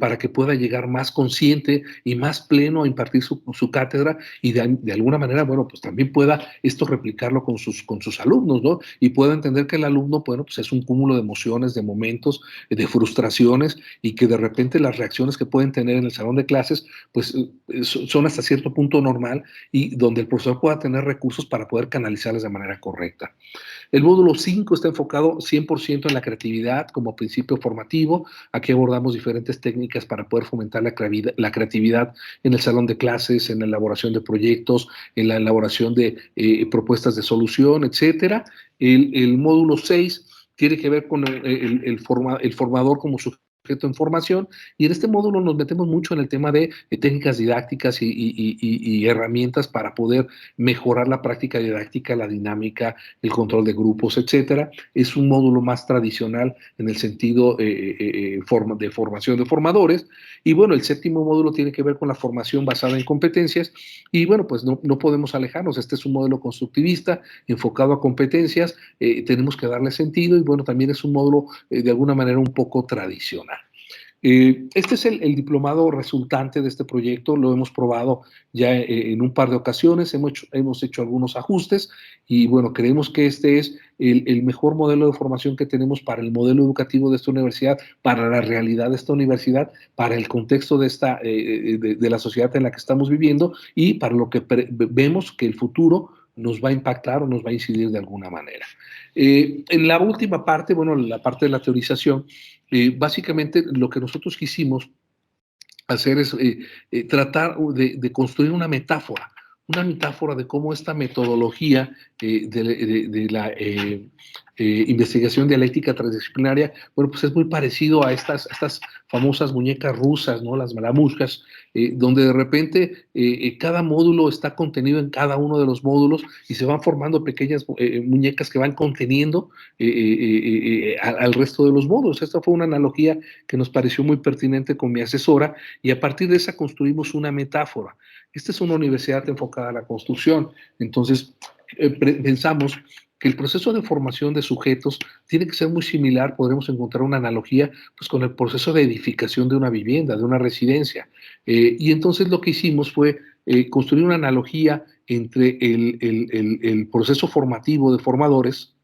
para que pueda llegar más consciente y más pleno a impartir su cátedra y de alguna manera, bueno, pues también pueda esto replicarlo con sus alumnos, ¿no? Y pueda entender que el alumno, bueno, pues es un cúmulo de emociones, de momentos, de frustraciones y que de repente las reacciones que pueden tener en el salón de clases, pues son hasta cierto punto normal y donde el profesor pueda tener recursos para poder canalizarles de manera correcta. El módulo 5 está enfocado 100% en la creatividad como principio formativo. Aquí abordamos diferentes técnicas para poder fomentar la creatividad en el salón de clases, en la elaboración de proyectos, en la elaboración de propuestas de solución, etcétera. El módulo 6 tiene que ver con el formador como sujeto en formación, y en este módulo nos metemos mucho en el tema de técnicas didácticas y herramientas para poder mejorar la práctica didáctica, la dinámica, el control de grupos, etcétera. Es un módulo más tradicional en el sentido de formación de formadores. Y bueno, el séptimo módulo tiene que ver con la formación basada en competencias. Y bueno, pues no podemos alejarnos. Este es un modelo constructivista enfocado a competencias. Tenemos que darle sentido y bueno, también es un módulo de alguna manera un poco tradicional. Este es el diplomado resultante de este proyecto, lo hemos probado ya en un par de ocasiones, hemos hecho algunos ajustes y bueno, creemos que este es el mejor modelo de formación que tenemos para el modelo educativo de esta universidad, para la realidad de esta universidad, para el contexto de la sociedad en la que estamos viviendo y para lo que vemos que el futuro nos va a impactar o nos va a incidir de alguna manera. En la última parte, bueno, la parte de la teorización, básicamente lo que nosotros quisimos hacer es tratar de construir una metáfora de cómo esta metodología de la investigación dialéctica transdisciplinaria, bueno, pues es muy parecido a estas famosas muñecas rusas, ¿no? Las malamushkas, donde de repente cada módulo está contenido en cada uno de los módulos y se van formando pequeñas muñecas que van conteniendo al resto de los módulos. Esta fue una analogía que nos pareció muy pertinente con mi asesora y a partir de esa construimos una metáfora. Esta es una universidad enfocada a la construcción, entonces pensamos que el proceso de formación de sujetos tiene que ser muy similar, podremos encontrar una analogía pues, con el proceso de edificación de una vivienda, de una residencia. Y entonces lo que hicimos fue construir una analogía entre el proceso formativo de formadores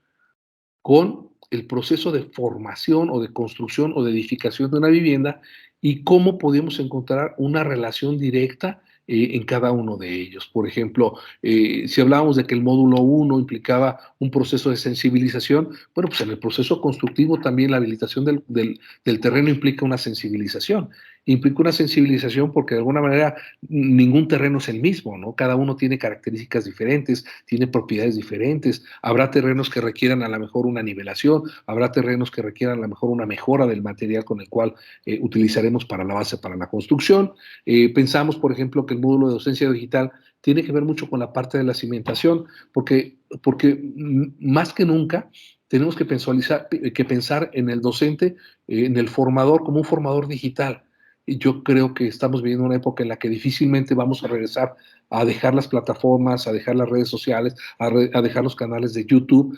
con el proceso de formación o de construcción o de edificación de una vivienda y cómo podíamos encontrar una relación directa en cada uno de ellos. Por ejemplo, si hablábamos de que el módulo 1 implicaba un proceso de sensibilización, bueno, pues en el proceso constructivo también la habilitación del terreno implica una sensibilización. Implica una sensibilización porque de alguna manera ningún terreno es el mismo, ¿no? Cada uno tiene características diferentes, tiene propiedades diferentes. Habrá terrenos que requieran a lo mejor una nivelación, habrá terrenos que requieran a lo mejor una mejora del material con el cual utilizaremos para la base para la construcción. Pensamos, por ejemplo, que el módulo de docencia digital tiene que ver mucho con la parte de la cimentación, porque más que nunca tenemos que pensar en el docente, en el formador como un formador digital. Y yo creo que estamos viviendo una época en la que difícilmente vamos a regresar a dejar las plataformas, a dejar las redes sociales, a dejar los canales de YouTube,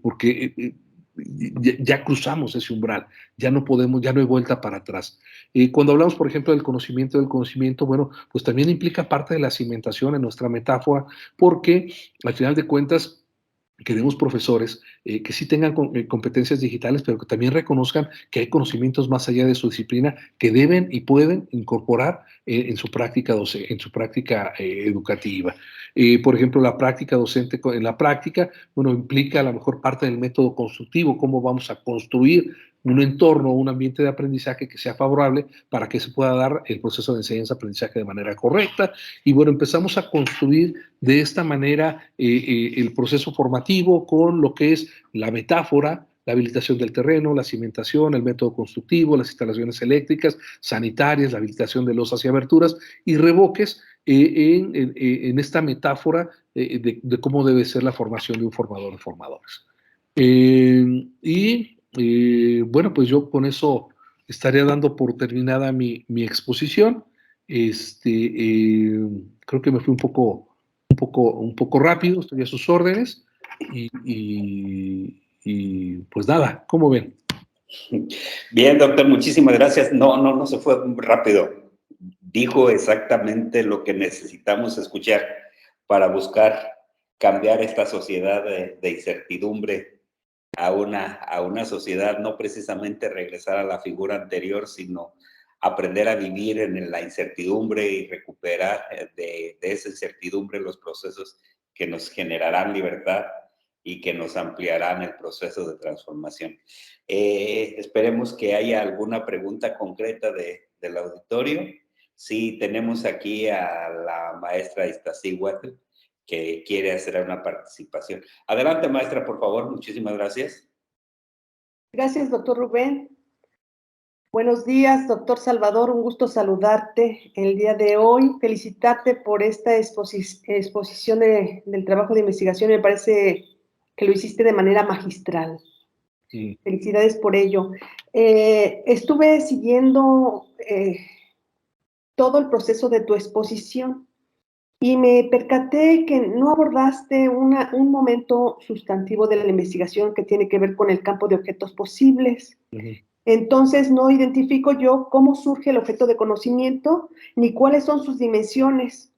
porque ya cruzamos ese umbral, ya no hay vuelta para atrás. Cuando hablamos, por ejemplo, del conocimiento, bueno, pues también implica parte de la cimentación en nuestra metáfora, porque al final de cuentas, queremos profesores que sí tengan competencias digitales, pero que también reconozcan que hay conocimientos más allá de su disciplina que deben y pueden incorporar en su práctica educativa. Por ejemplo, la práctica docente en la práctica, bueno, implica a lo mejor parte del método constructivo, cómo vamos a construir un entorno, un ambiente de aprendizaje que sea favorable para que se pueda dar el proceso de enseñanza-aprendizaje de manera correcta. Y bueno, empezamos a construir de esta manera el proceso formativo con lo que es la metáfora, la habilitación del terreno, la cimentación, el método constructivo, las instalaciones eléctricas, sanitarias, la habilitación de losas y aberturas y revoques en esta metáfora de cómo debe ser la formación de un formador de formadores. Bueno, pues yo con eso estaría dando por terminada mi exposición. Creo que me fui un poco rápido, estoy a sus órdenes pues nada, ¿cómo ven? Bien, doctor, muchísimas gracias. No se fue rápido. Dijo exactamente lo que necesitamos escuchar para buscar cambiar esta sociedad de incertidumbre a una sociedad, no precisamente regresar a la figura anterior, sino aprender a vivir en la incertidumbre y recuperar de esa incertidumbre los procesos que nos generarán libertad y que nos ampliarán el proceso de transformación. Esperemos que haya alguna pregunta concreta del auditorio. Sí, tenemos aquí a la maestra Iztaccíhuatl, que quiere hacer una participación. Adelante, maestra, por favor. Muchísimas gracias. Gracias, doctor Rubén. Buenos días, doctor Salvador. Un gusto saludarte el día de hoy. Felicitarte por esta exposición del trabajo de investigación. Me parece que lo hiciste de manera magistral. Sí. Felicidades por ello. Estuve siguiendo todo el proceso de tu exposición y me percaté que no abordaste un momento sustantivo de la investigación que tiene que ver con el campo de objetos posibles. Uh-huh. Entonces, no identifico yo cómo surge el objeto de conocimiento, ni cuáles son sus dimensiones,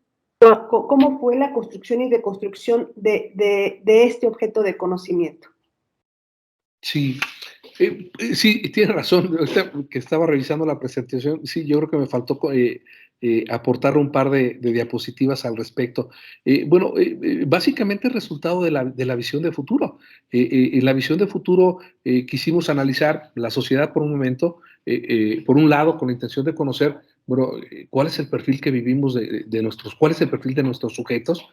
cómo fue la construcción y deconstrucción de este objeto de conocimiento. Sí, sí, tienes razón. Que estaba revisando la presentación, sí, yo creo que me faltó aportar un par de diapositivas al respecto. Básicamente el resultado de la visión de futuro. En la visión de futuro quisimos analizar la sociedad por un momento, por un lado, con la intención de conocer, bueno, cuál es el perfil que vivimos cuál es el perfil de nuestros sujetos,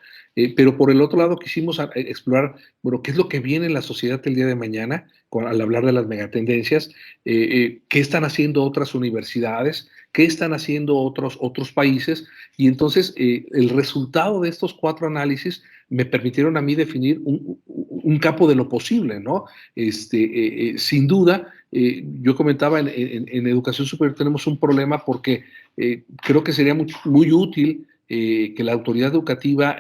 pero por el otro lado quisimos explorar, bueno, qué es lo que viene en la sociedad el día de mañana, al hablar de las megatendencias, qué están haciendo otras universidades, qué están haciendo otros países, y entonces el resultado de estos 4 análisis me permitieron a mí definir un campo de lo posible, ¿no? Sin duda, yo comentaba, en educación superior tenemos un problema porque creo que sería muy útil que la autoridad educativa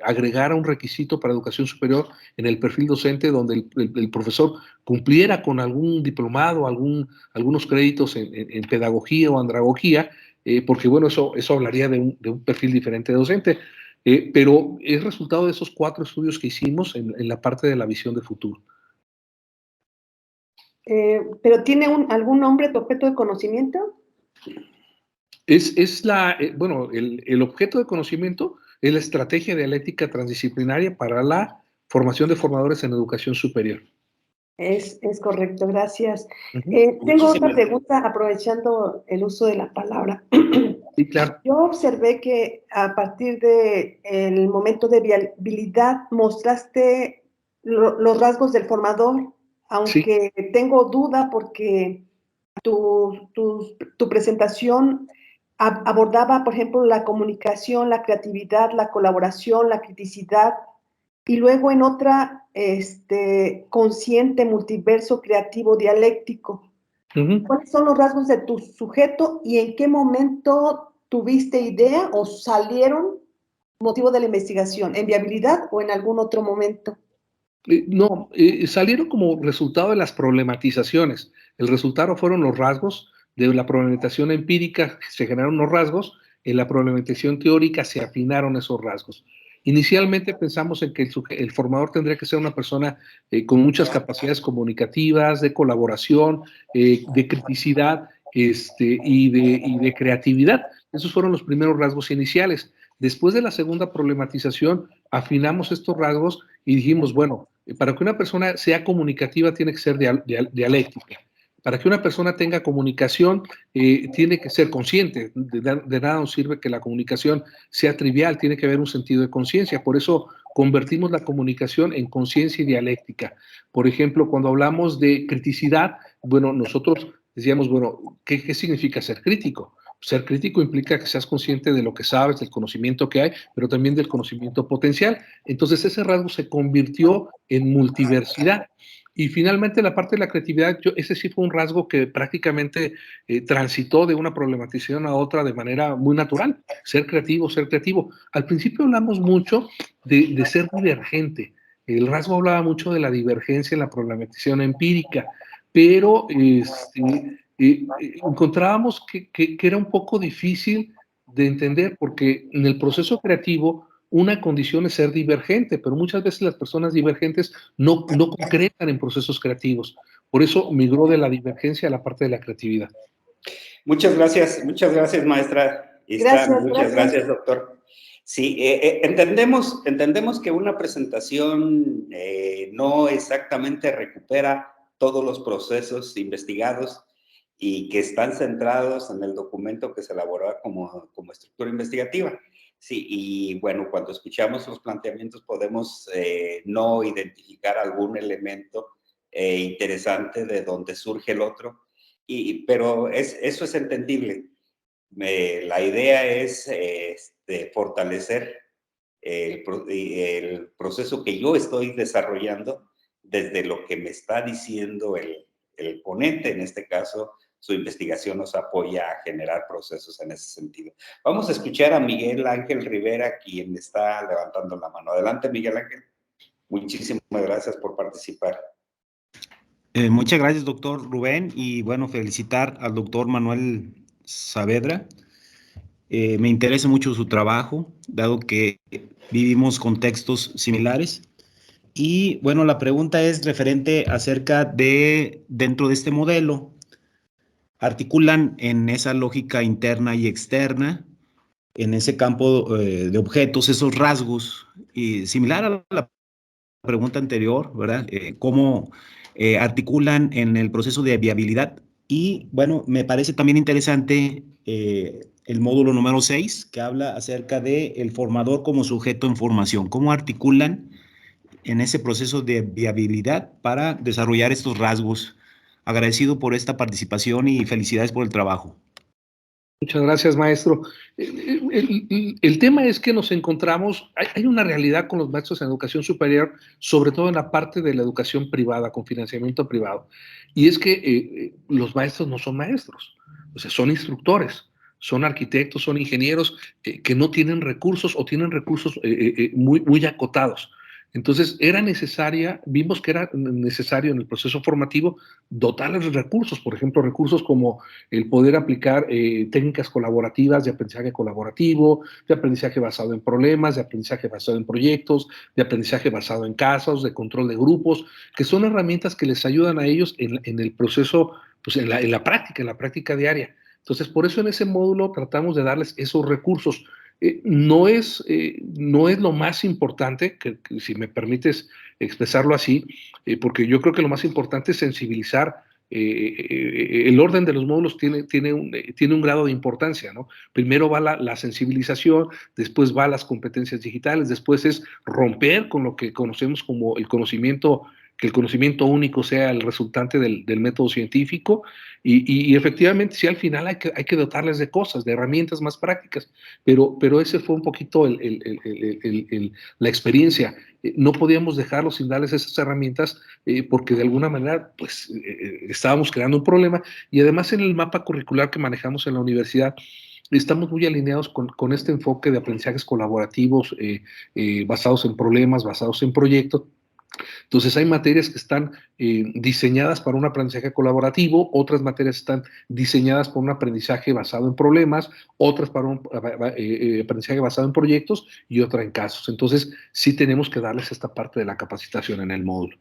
agregara un requisito para educación superior en el perfil docente donde el profesor cumpliera con algún diplomado, algunos créditos en pedagogía o andragogía, porque bueno, eso hablaría de un perfil diferente de docente, pero es resultado de esos 4 estudios que hicimos en la parte de la visión de futuro. ¿Pero tiene algún nombre tu objeto de conocimiento? Bueno, el objeto de conocimiento es la estrategia dialéctica transdisciplinaria para la formación de formadores en educación superior. Es correcto, gracias. Uh-huh. Tengo otra pregunta, aprovechando el uso de la palabra. Sí, claro. Yo observé que a partir del momento de viabilidad mostraste los rasgos del formador, aunque sí. Tengo duda porque tu presentación abordaba, por ejemplo, la comunicación, la creatividad, la colaboración, la criticidad, y luego en otra, consciente, multiverso, creativo, dialéctico. Uh-huh. ¿Cuáles son los rasgos de tu sujeto y en qué momento tuviste idea o salieron motivo de la investigación? ¿En viabilidad o en algún otro momento? No, salieron como resultado de las problematizaciones. El resultado fueron los rasgos de la problematización empírica, se generaron los rasgos, en la problematización teórica se afinaron esos rasgos. Inicialmente pensamos en que el formador tendría que ser una persona con muchas capacidades comunicativas, de colaboración, de criticidad y de creatividad. Esos fueron los primeros rasgos iniciales. Después de la segunda problematización, afinamos estos rasgos y dijimos, bueno, para que una persona sea comunicativa tiene que ser dialéctica. Para que una persona tenga comunicación, tiene que ser consciente. De nada nos sirve que la comunicación sea trivial, tiene que haber un sentido de conciencia. Por eso convertimos la comunicación en conciencia y dialéctica. Por ejemplo, cuando hablamos de criticidad, bueno, nosotros decíamos, bueno, ¿qué significa ser crítico? Ser crítico implica que seas consciente de lo que sabes, del conocimiento que hay, pero también del conocimiento potencial. Entonces ese rasgo se convirtió en multiversidad. Y finalmente la parte de la creatividad, ese sí fue un rasgo que prácticamente transitó de una problematización a otra de manera muy natural. Ser creativo, ser creativo. Al principio hablamos mucho de ser divergente. El rasgo hablaba mucho de la divergencia en la problematización empírica, pero encontrábamos que era un poco difícil de entender porque en el proceso creativo una condición es ser divergente, pero muchas veces las personas divergentes no concretan en procesos creativos. Por eso migró de la divergencia a la parte de la creatividad. Muchas gracias, maestra. Muchas gracias, doctor. Sí, entendemos que una presentación no exactamente recupera todos los procesos investigados y que están centrados en el documento que se elaboró como estructura investigativa. Sí, y bueno, cuando escuchamos los planteamientos podemos no identificar algún elemento interesante de donde surge el otro, pero eso es entendible. La idea es fortalecer el proceso que yo estoy desarrollando desde lo que me está diciendo el ponente, en este caso, su investigación nos apoya a generar procesos en ese sentido. Vamos a escuchar a Miguel Ángel Rivera, quien está levantando la mano. Adelante, Miguel Ángel. Muchísimas gracias por participar. Muchas gracias, doctor Rubén, y bueno, felicitar al doctor Manuel Saavedra. Me interesa mucho su trabajo, dado que vivimos contextos similares. Y bueno, la pregunta es referente acerca de, dentro de este modelo, articulan en esa lógica interna y externa, en ese campo de objetos, esos rasgos, y similar a la pregunta anterior, ¿verdad? ¿Cómo articulan en el proceso de viabilidad? Y bueno, me parece también interesante el módulo número 6, que habla acerca del formador como sujeto en formación. ¿Cómo articulan en ese proceso de viabilidad para desarrollar estos rasgos? Agradecido por esta participación y felicidades por el trabajo. Muchas gracias, maestro. El tema es que nos encontramos, hay una realidad con los maestros en educación superior, sobre todo en la parte de la educación privada, con financiamiento privado, y es que los maestros no son maestros, o sea, son instructores, son arquitectos, son ingenieros que no tienen recursos o tienen recursos muy acotados. Entonces, vimos que era necesario en el proceso formativo dotarles de recursos, por ejemplo, recursos como el poder aplicar técnicas colaborativas de aprendizaje colaborativo, de aprendizaje basado en problemas, de aprendizaje basado en proyectos, de aprendizaje basado en casos, de control de grupos, que son herramientas que les ayudan a ellos en el proceso, pues en la práctica diaria. Entonces, por eso en ese módulo tratamos de darles esos recursos. No es lo más importante, que si me permites expresarlo así, porque yo creo que lo más importante es sensibilizar. El orden de los módulos tiene un grado de importancia, ¿no? Primero va la sensibilización, después va las competencias digitales, después es romper con lo que conocemos como el conocimiento, que el conocimiento único sea el resultante del método científico, y efectivamente sí, al final hay que dotarles de cosas, de herramientas más prácticas, pero ese fue un poquito la experiencia. No podíamos dejarlos sin darles esas herramientas porque de alguna manera pues estábamos creando un problema, y además en el mapa curricular que manejamos en la universidad estamos muy alineados con este enfoque de aprendizajes colaborativos basados en problemas, basados en proyectos, Entonces hay materias que están diseñadas para un aprendizaje colaborativo, otras materias están diseñadas para un aprendizaje basado en problemas, otras para un aprendizaje basado en proyectos y otra en casos. Entonces sí tenemos que darles esta parte de la capacitación en el módulo.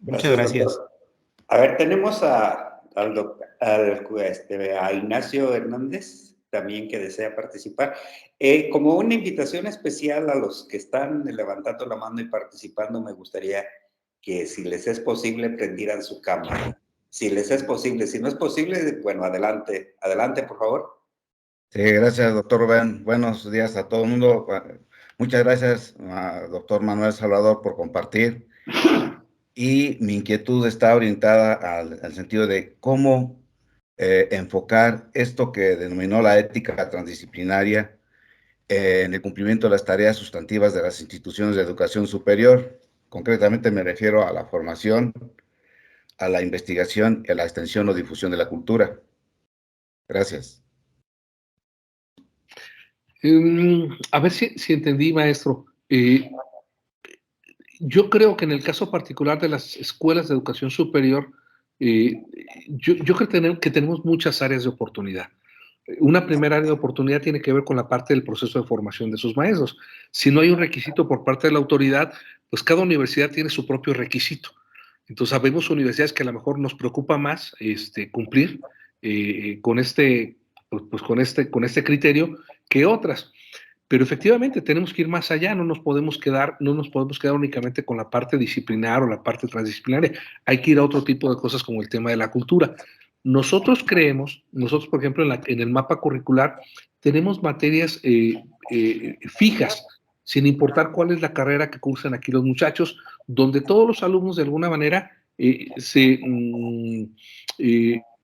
Muchas gracias. Doctor. A ver, tenemos a Ignacio Hernández, también que desea participar. Como una invitación especial a los que están levantando la mano y participando, me gustaría que si les es posible prendieran su cámara. Si les es posible, si no es posible, bueno, adelante, adelante, por favor. Sí, gracias, doctor Rubén. Buenos días a todo el mundo. Muchas gracias, doctor Manuel Salvador, por compartir. Y mi inquietud está orientada al sentido de cómo enfocar esto que denominó la ética transdisciplinaria en el cumplimiento de las tareas sustantivas de las instituciones de educación superior. Concretamente me refiero a la formación, a la investigación y a la extensión o difusión de la cultura. Gracias. A ver si entendí, maestro. Yo creo que en el caso particular de las escuelas de educación superior, yo creo que tenemos muchas áreas de oportunidad. Una primera área de oportunidad tiene que ver con la parte del proceso de formación de sus maestros. Si no hay un requisito por parte de la autoridad, pues cada universidad tiene su propio requisito. Entonces, sabemos universidades que a lo mejor nos preocupa más cumplir con con este criterio que otras. Pero efectivamente tenemos que ir más allá, no nos podemos quedar únicamente con la parte disciplinar o la parte transdisciplinaria. Hay que ir a otro tipo de cosas como el tema de la cultura. Nosotros, por ejemplo, en el mapa curricular, tenemos materias fijas, sin importar cuál es la carrera que cursan aquí los muchachos, donde todos los alumnos de alguna manera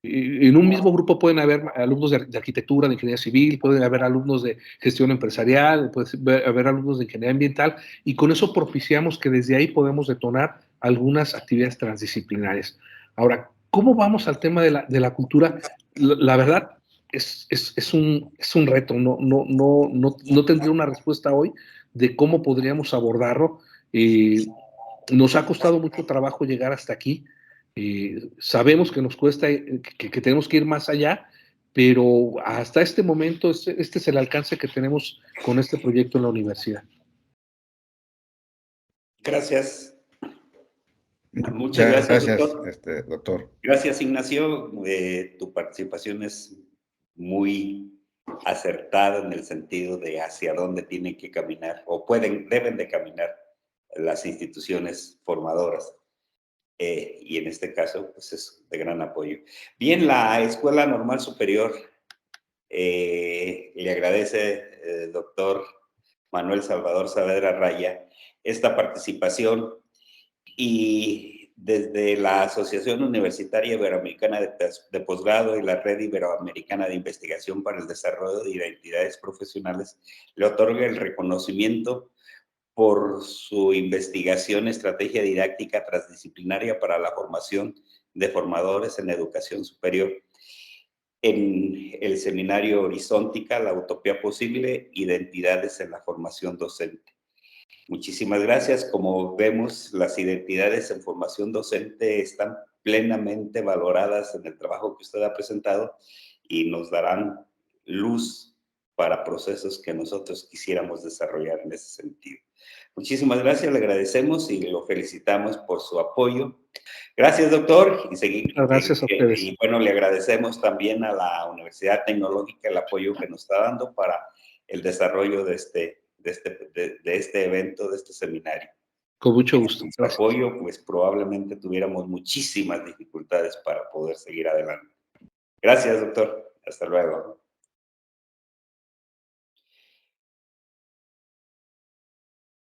en un mismo grupo pueden haber alumnos de arquitectura, de ingeniería civil, pueden haber alumnos de gestión empresarial, puede haber alumnos de ingeniería ambiental, y con eso propiciamos que desde ahí podemos detonar algunas actividades transdisciplinarias. Ahora, ¿cómo vamos al tema de la cultura? La verdad es un reto, no tendría una respuesta hoy de cómo podríamos abordarlo. Nos ha costado mucho trabajo llegar hasta aquí. Sabemos que nos cuesta, que tenemos que ir más allá, pero hasta este momento este es el alcance que tenemos con este proyecto en la universidad. Gracias. Muchas gracias, doctor. Doctor. Gracias, Ignacio. Tu participación es muy acertada en el sentido de hacia dónde tienen que caminar o deben de caminar las instituciones formadoras. Y en este caso, pues es de gran apoyo. Bien, la Escuela Normal Superior le agradece, doctor Manuel Salvador Saavedra Raya, esta participación, y desde la Asociación Universitaria Iberoamericana de Posgrado y la Red Iberoamericana de Investigación para el Desarrollo de Identidades Profesionales, le otorga el reconocimiento por su investigación, estrategia didáctica transdisciplinaria para la formación de formadores en educación superior, en el seminario Horizontica, la utopía posible, identidades en la formación docente. Muchísimas gracias. Como vemos, las identidades en formación docente están plenamente valoradas en el trabajo que usted ha presentado y nos darán luz para procesos que nosotros quisiéramos desarrollar en ese sentido. Muchísimas gracias, le agradecemos y lo felicitamos por su apoyo. Gracias, doctor. Gracias a ustedes. Y bueno, le agradecemos también a la Universidad Tecnológica el apoyo que nos está dando para el desarrollo de este evento, de este seminario. Con mucho gusto. Sin su apoyo, pues probablemente tuviéramos muchísimas dificultades para poder seguir adelante. Gracias, doctor. Hasta luego.